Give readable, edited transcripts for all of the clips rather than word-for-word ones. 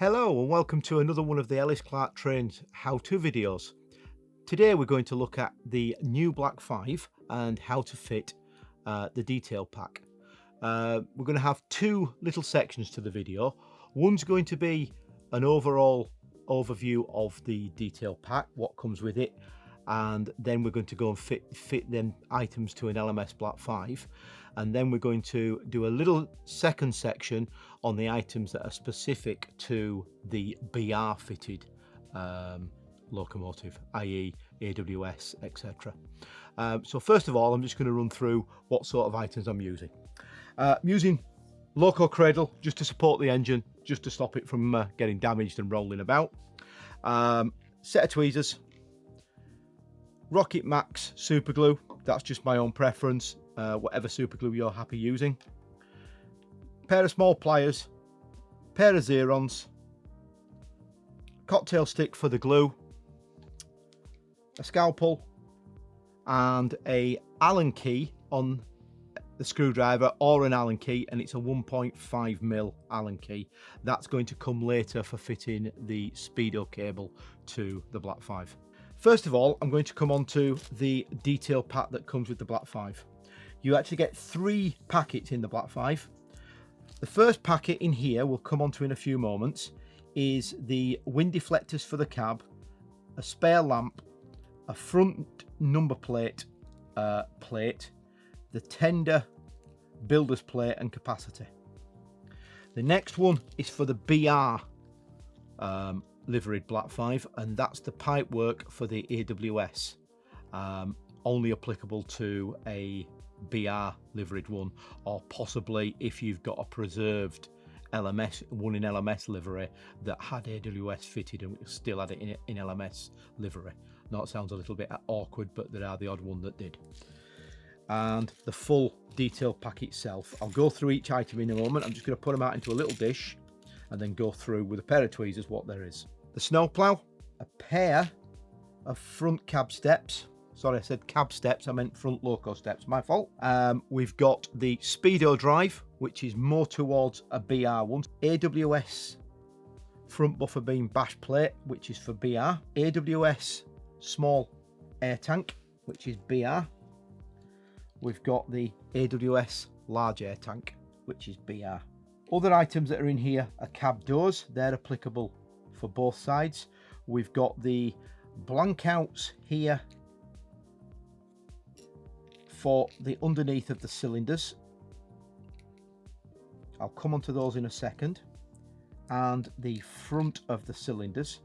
Hello and welcome to another one of the Ellis Clark Trains how-to videos. Today we're going to look at the new Black 5 and how to fit the detail pack. We're going to have two little sections to the video. One's going to be an overall overview of the detail pack, what comes with it, and then we're going to go and fit them items to an LMS Black 5, and then we're going to do a little second section on the items that are specific to the BR fitted locomotive, i.e. AWS, etc. So first of all, I'm just going to run through what sort of items I'm using. Using loco cradle just to support the engine, just to stop it from getting damaged and rolling about. Set of tweezers, Rocket Max super glue, that's just my own preference, whatever super glue you're happy using. Pair of small pliers, pair of Xerons, cocktail stick for the glue, a scalpel, and a Allen key on the screwdriver, or an Allen key, and it's a 1.5mm Allen key. That's going to come later for fitting the Speedo cable to the Black 5. First of all, I'm going to come on to the detail pack that comes with the Black 5. You actually get 3 packets in the Black 5. The first packet in here, we'll come on to in a few moments, is the wind deflectors for the cab, a spare lamp, a front number plate, the tender, builder's plate and capacity. The next one is for the BR liveried Black 5, and that's the pipe work for the AWS, only applicable to a BR liveried one, or possibly if you've got a preserved LMS one in LMS livery that had AWS fitted and still had it in LMS livery. Now it sounds a little bit awkward, but there are the odd one that did. And the full detail pack itself, I'll go through each item in a moment. I'm just going to put them out into a little dish and then go through with a pair of tweezers what there is. The snowplow, a pair of front cab steps. Sorry, I said cab steps, I meant front loco steps, my fault. We've got the Speedo drive, which is more towards a BR one. AWS front buffer beam bash plate, which is for BR. AWS small air tank, which is BR. We've got the AWS large air tank, which is BR. Other items that are in here are cab doors. They're applicable for both sides. We've got the blank outs here for the underneath of the cylinders. I'll come onto those in a second. And the front of the cylinders,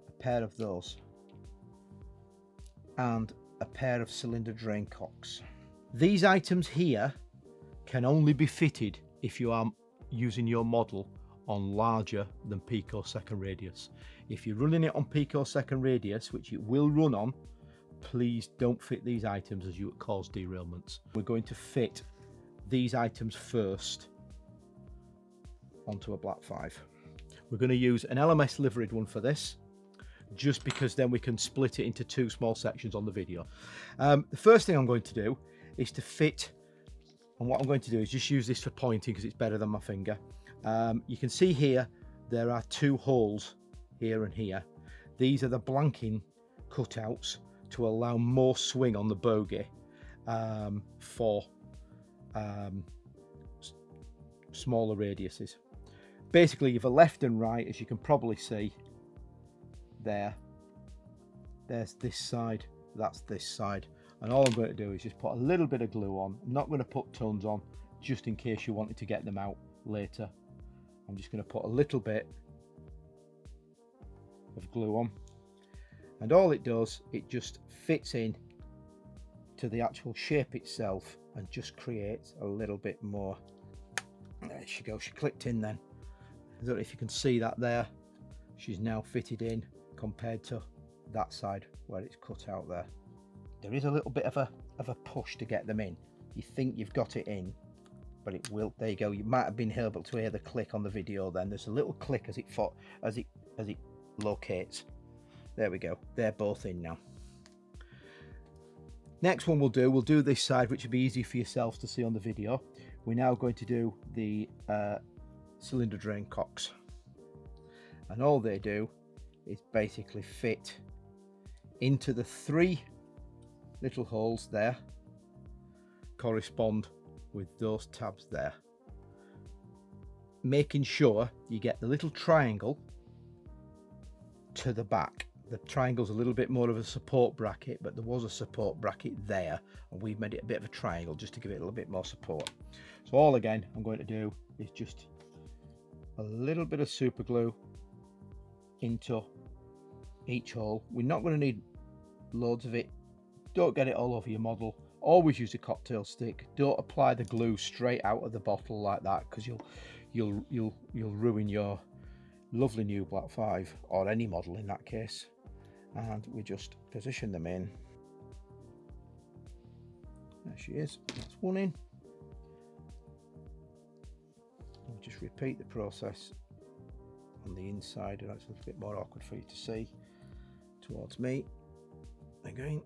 a pair of those, and a pair of cylinder drain cocks. These items here can only be fitted if you are using your model on larger than picosecond radius. If you're running it on picosecond radius, which it will run on, please don't fit these items as you would cause derailments. We're going to fit these items first onto a Black 5. We're going to use an LMS liveried one for this, just because then we can split it into 2 small sections on the video. The first thing I'm going to do is to fit, and what I'm going to do is just use this for pointing because it's better than my finger. You can see here there are 2 holes here and here. These are the blanking cutouts to allow more swing on the bogie for smaller radiuses. Basically, you've a left and right, as you can probably see there's this side, that's this side, and all I'm going to do is just put a little bit of glue on. I'm not going to put tons on, just in case you wanted to get them out later. I'm just going to put a little bit of glue on, and all it does, it just fits in to the actual shape itself and just creates a little bit more. There she goes, she clicked in then. I don't know if you can see that there. She's now fitted in compared to that side where it's cut out there. There is a little bit of a push to get them in. You think you've got it in, but it will. There you go. You might have been able to hear the click on the video then. There's a little click as it locates. There we go. They're both in now. Next one we'll do this side, which will be easy for yourselves to see on the video. We're now going to do the cylinder drain cocks. and all they do is basically fit into the 3 little holes there, correspond with those tabs there, making sure you get the little triangle to the back. The triangle's a little bit more of a support bracket, but there was a support bracket there, and we've made it a bit of a triangle just to give it a little bit more support. So all again I'm going to do is just a little bit of super glue into each hole. We're not going to need loads of it. Don't get it all over your model. Always use a cocktail stick. Don't apply the glue straight out of the bottle like that, because you'll ruin your lovely new Black 5, or any model in that case. And we just position them in. There she is. That's one in. We'll just repeat the process on the inside, and it's a little bit more awkward for you to see towards me. Again.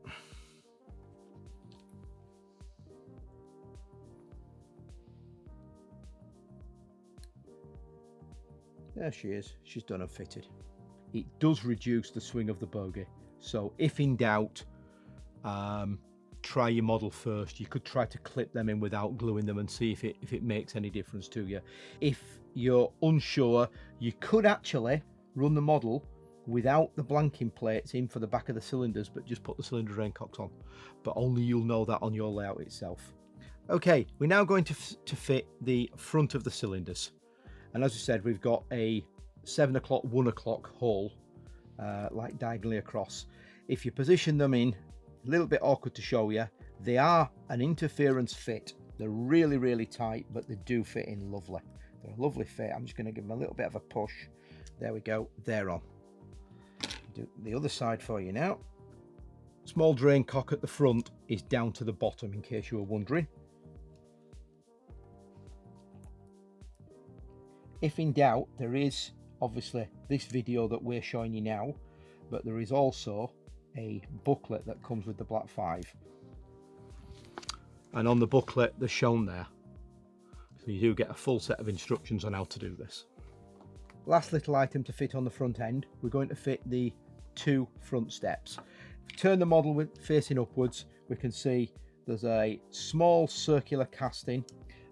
There she is. She's done and fitted. It does reduce the swing of the bogey, so if in doubt, try your model first. You could try to clip them in without gluing them and see if it makes any difference to you. If you're unsure, you could actually run the model without the blanking plates in for the back of the cylinders, but just put the cylinder drain cocks on. But only you'll know that on your layout itself. Okay, we're now going to fit the front of the cylinders. And as I said, we've got a 7 o'clock, 1 o'clock hole, like diagonally across. If you position them in, a little bit awkward to show you, they are an interference fit. They're really, really tight, but they do fit in lovely. They're a lovely fit. I'm just going to give them a little bit of a push. There we go, they're on. Do the other side for you now. Small drain cock at the front is down to the bottom, in case you were wondering. If in doubt, there is obviously this video that we're showing you now, but there is also a booklet that comes with the Black 5. And on the booklet, they're shown there. So you do get a full set of instructions on how to do this. Last little item to fit on the front end, we're going to fit the 2 front steps. If we turn the model facing upwards, we can see there's a small circular casting,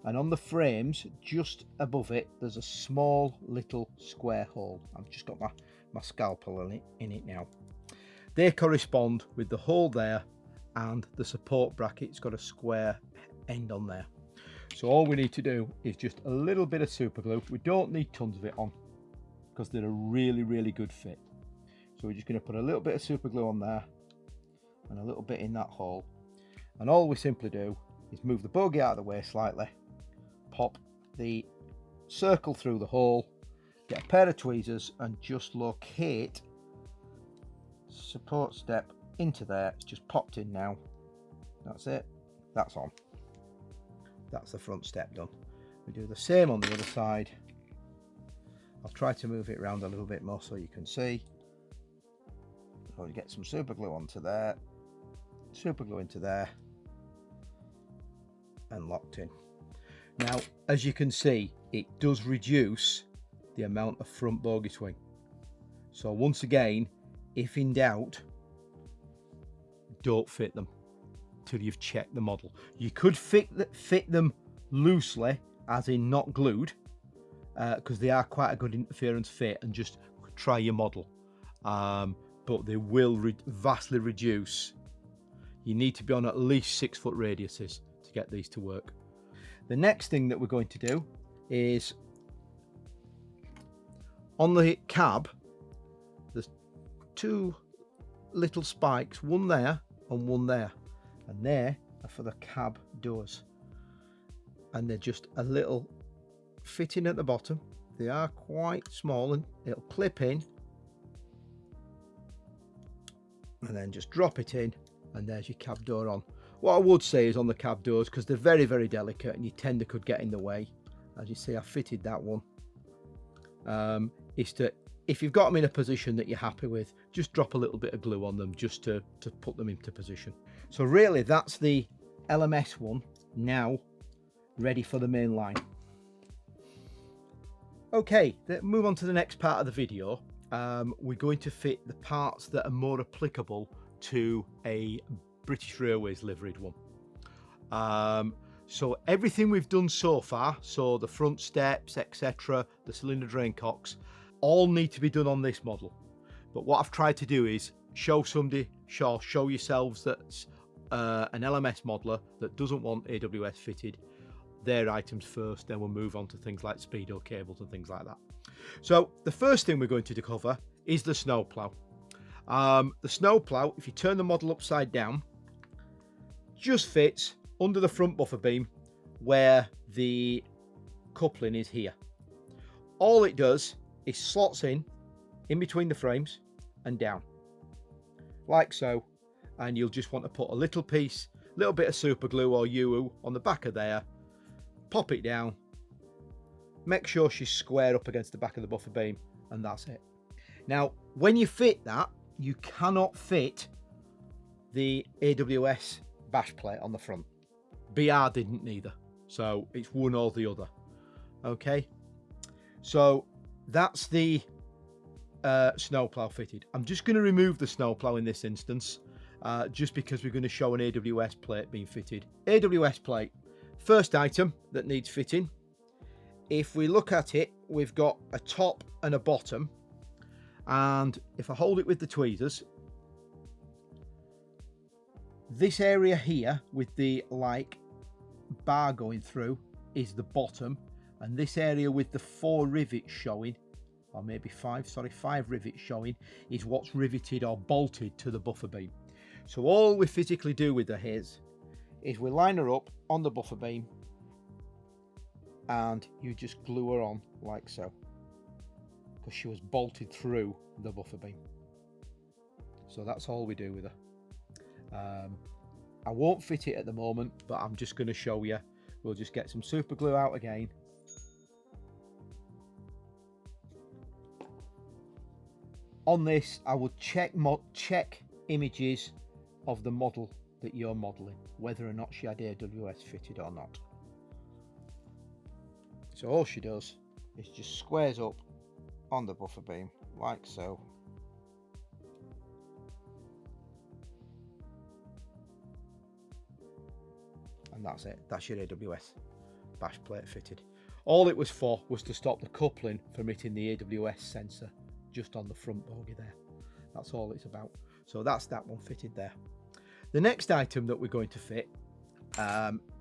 and on the frames just above it there's a small little square hole. I've just got my scalpel in it now. They correspond with the hole there, and the support bracket's got a square end on there. So all we need to do is just a little bit of super glue. We don't need tons of it on, because they're a really, really good fit. So we're just going to put a little bit of super glue on there and a little bit in that hole, and all we simply do is move the bogey out of the way slightly, pop the circle through the hole, get a pair of tweezers and just locate support step into there. It's just popped in now. That's it, that's on. That's the front step done. We do the same on the other side. I'll try to move it around a little bit more so you can see. So you get some super glue onto there, super glue into there, and locked in. Now, as you can see, it does reduce the amount of front bogey swing. So once again, if in doubt, don't fit them till you've checked the model. You could fit them loosely, as in not glued, because they are quite a good interference fit, and just try your model. But they will vastly reduce. You need to be on at least 6 foot radiuses to get these to work. The next thing that we're going to do is, on the cab, there's 2 little spikes, one there and one there, and they are for the cab doors, and they're just a little fitting at the bottom. They are quite small, and it'll clip in and then just drop it in, and there's your cab door on. What I would say is on the cab doors, because they're very, very delicate and your tender could get in the way, as you see I fitted that one, is to, if you've got them in a position that you're happy with, just drop a little bit of glue on them just to put them into position. So really that's the LMS one now ready for the main line. Okay, move on to the next part of the video. We're going to fit the parts that are more applicable to a British Railways liveried one. So everything we've done so far, so the front steps, etc., the cylinder drain cocks, all need to be done on this model. But what I've tried to do is show yourselves that's an LMS modeler that doesn't want AWS fitted their items first, then we'll move on to things like speedo cables and things like that. So the first thing we're going to cover is the snowplow. The snowplow, if you turn the model upside down, just fits under the front buffer beam where the coupling is here. All it does is slots in between the frames and down, like so, and you'll just want to put a little bit of super glue or UU on the back of there, pop it down, make sure she's square up against the back of the buffer beam, and that's it. Now, when you fit that, you cannot fit the AWS bash plate on the front. BR didn't neither, so it's one or the other. Okay, so that's the snowplow fitted. I'm just going to remove the snowplow in this instance, just because we're going to show an AWS plate being fitted. AWS plate, first item that needs fitting. If we look at it, we've got a top and a bottom, and if I hold it with the tweezers, this area here with the like bar going through is the bottom, and this area with the 4 rivets showing, or maybe 5 rivets showing, is what's riveted or bolted to the buffer beam. So all we physically do with her is we line her up on the buffer beam and you just glue her on like so, because she was bolted through the buffer beam. So that's all we do with her. I won't fit it at the moment, but I'm just going to show you. We'll just get some super glue out again. On this, I would check images of the model that you're modeling, whether or not she had AWS fitted or not. So all she does is just squares up on the buffer beam like so. And that's it. That's your AWS bash plate fitted. All it was for was to stop the coupling from hitting the AWS sensor just on the front bogie there. That's all it's about. So that's that one fitted there. The next item that we're going to fit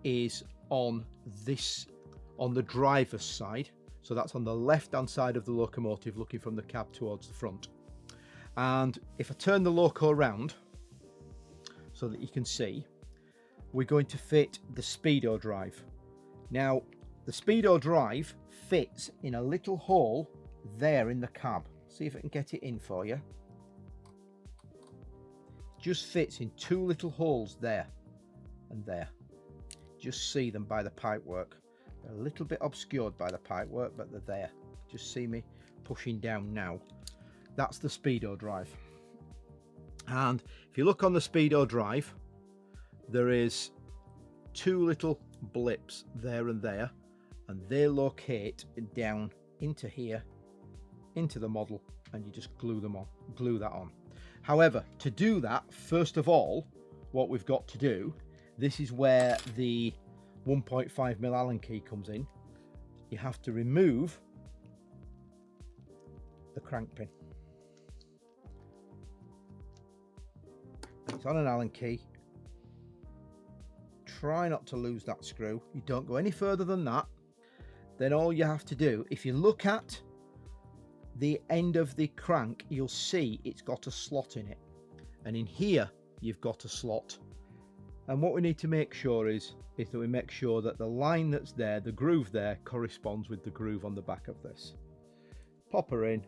is on the driver's side. So that's on the left hand side of the locomotive, looking from the cab towards the front. And if I turn the loco around so that you can see, we're going to fit the speedo drive. Now, the speedo drive fits in a little hole there in the cab. See if I can get it in for you. Just fits in 2 little holes there and there. Just see them by the pipework. They're a little bit obscured by the pipework, but they're there. Just see me pushing down now. That's the speedo drive. And if you look on the speedo drive, there is 2 little blips there and there, and they locate down into here, into the model, and you just glue that on. However, to do that, first of all, what we've got to do, this is where the 1.5mm Allen key comes in. You have to remove the crank pin. It's on an Allen key. Try not to lose that screw. You don't go any further than that. Then all you have to do, if you look at the end of the crank, you'll see it's got a slot in it, and in here you've got a slot. And what we need to make sure is that we make sure that the line that's there, the groove there, corresponds with the groove on the back of this. Pop her in.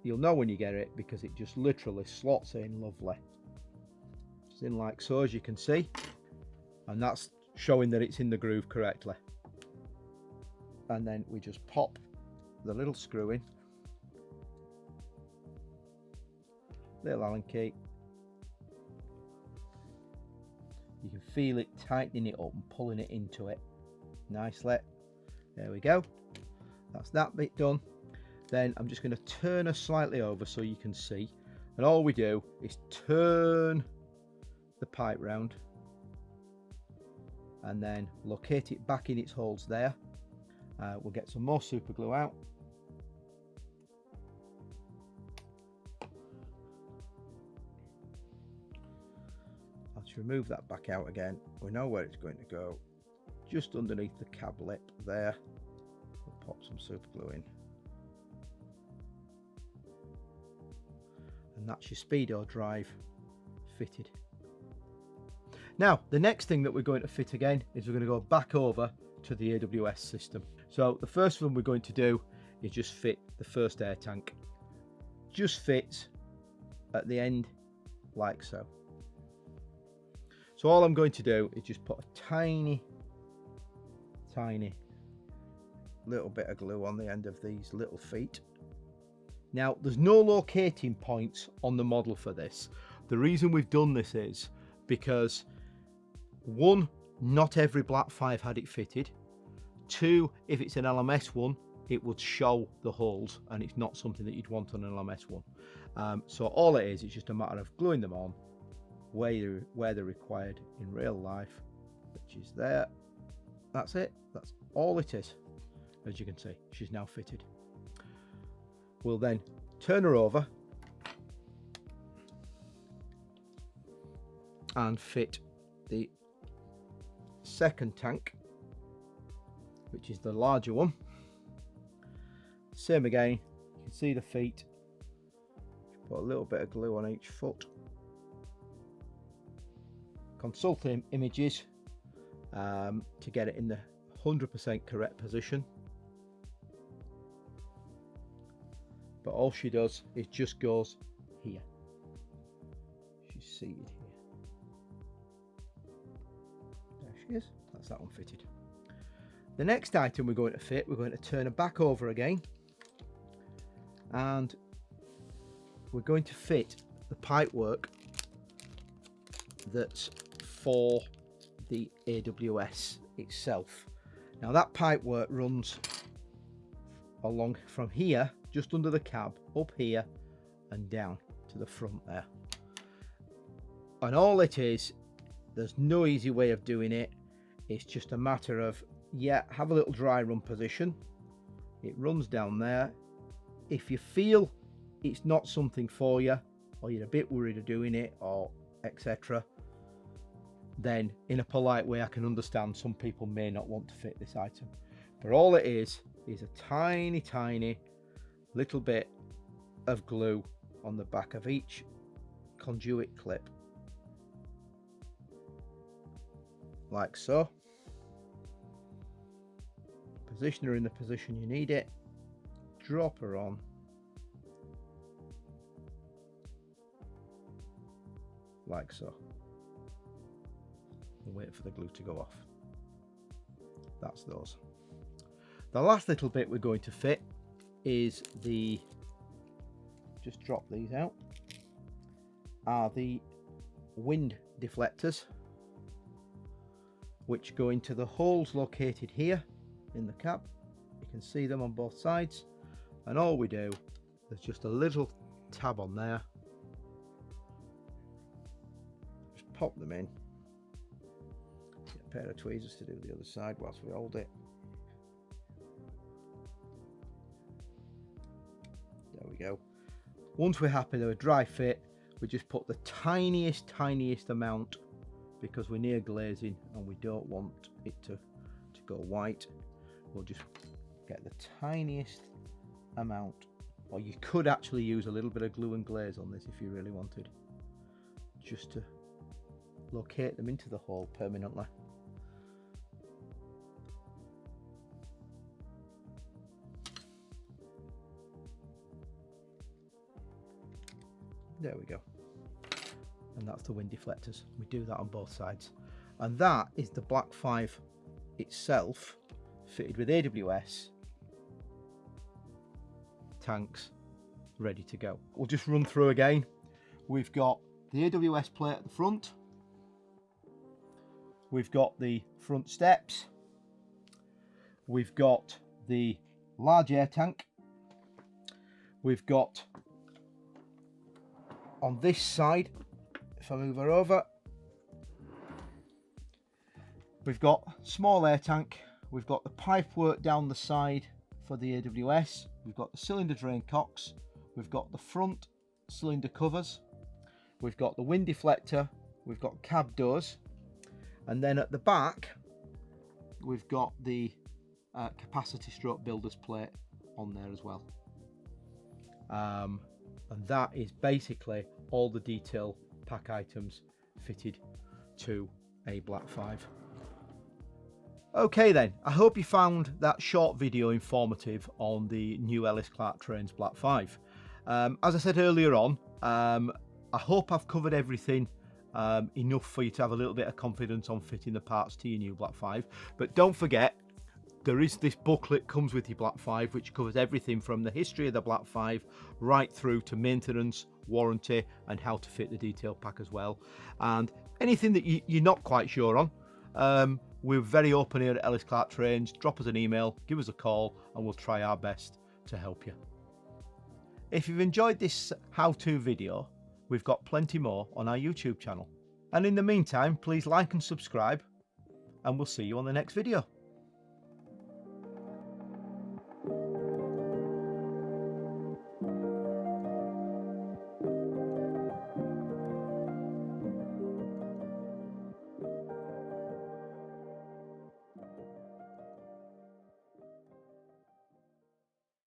You'll know when you get it because it just literally slots in lovely. It's in like so, as you can see, and that's showing that it's in the groove correctly. And then we just pop the little screw in, little Allen key. You can feel it tightening it up and pulling it into it nicely. There we go. That's that bit done. Then I'm just going to turn her slightly over so you can see. And all we do is turn the pipe round and then locate it back in its holes there. We'll get some more super glue out. Let's remove that back out again. We know where it's going to go. Just underneath the cab lip there. We'll pop some super glue in. And that's your speedo drive fitted. Now, the next thing that we're going to fit again is we're going to go back over to the AWS system. So the first one we're going to do is just fit the first air tank. Just fits at the end like so. So all I'm going to do is just put a tiny little bit of glue on the end of these little feet. Now, there's no locating points on the model for this. The reason we've done this is because, one, not every Black 5 had it fitted. Two, if it's an LMS one, it would show the holes, and it's not something that you'd want on an LMS one. So all it is just a matter of gluing them on where they're required in real life, which is there. That's it. That's all it is. As you can see, she's now fitted. We'll then turn her over and fit the second tank, which is the larger one. Same again, you can see the feet. Put a little bit of glue on each foot. Consult images to get it in the 100% correct position. But all she does is just goes here. She's seated here. There she is. That's that one fitted. The next item we're going to fit, we're going to turn her back over again. And we're going to fit the pipework that's for the AWS itself. Now that pipework runs along from here, just under the cab, up here and down to the front there. And all it is, there's no easy way of doing it. It's just a matter of, yeah, have a little dry run position. It runs down there. If you feel it's not something for you, or you're a bit worried of doing it, or etc., then in a polite way I can understand some people may not want to fit this item. But all it is a tiny little bit of glue on the back of each conduit clip, like so. Position her in the position you need it, drop her on, like so, and wait for the glue to go off. That's those. The last little bit we're going to fit is the, just drop these out, are the wind deflectors, which go into the holes located here in the cab. You can see them on both sides, and all we do, there's just a little tab on there, just pop them in, get a pair of tweezers to do the other side whilst we hold it. There we go. Once we're happy they're a dry fit, we just put the tiniest amount, because we're near glazing and we don't want it to go white. We'll just get the tiniest amount, or you could actually use a little bit of glue and glaze on this if you really wanted, just to locate them into the hole permanently. There we go. And that's the wind deflectors. We do that on both sides. And that is the Black 5 itself, fitted with AWS tanks, ready to go. We'll just run through again. We've got the AWS plate at the front. We've got the front steps. We've got the large air tank. We've got on this side, if I move her over, we've got small air tank. We've got the pipe work down the side for the AWS. We've got the cylinder drain cocks. We've got the front cylinder covers. We've got the wind deflector. We've got cab doors. And then at the back, we've got the capacity stroke builder's plate on there as well. And that is basically all the detail pack items fitted to a Black 5. Okay then, I hope you found that short video informative on the new Ellis Clark Trains Black 5. As I said earlier on, I hope I've covered everything enough for you to have a little bit of confidence on fitting the parts to your new Black 5. But don't forget, there is this booklet comes with your Black 5 which covers everything from the history of the Black 5 right through to maintenance, warranty and how to fit the detail pack as well. And anything that you're not quite sure on, we're very open here at Ellis Clark Trains. Drop us an email, give us a call and we'll try our best to help you. If you've enjoyed this how-to video, we've got plenty more on our YouTube channel. And in the meantime, please like and subscribe and we'll see you on the next video.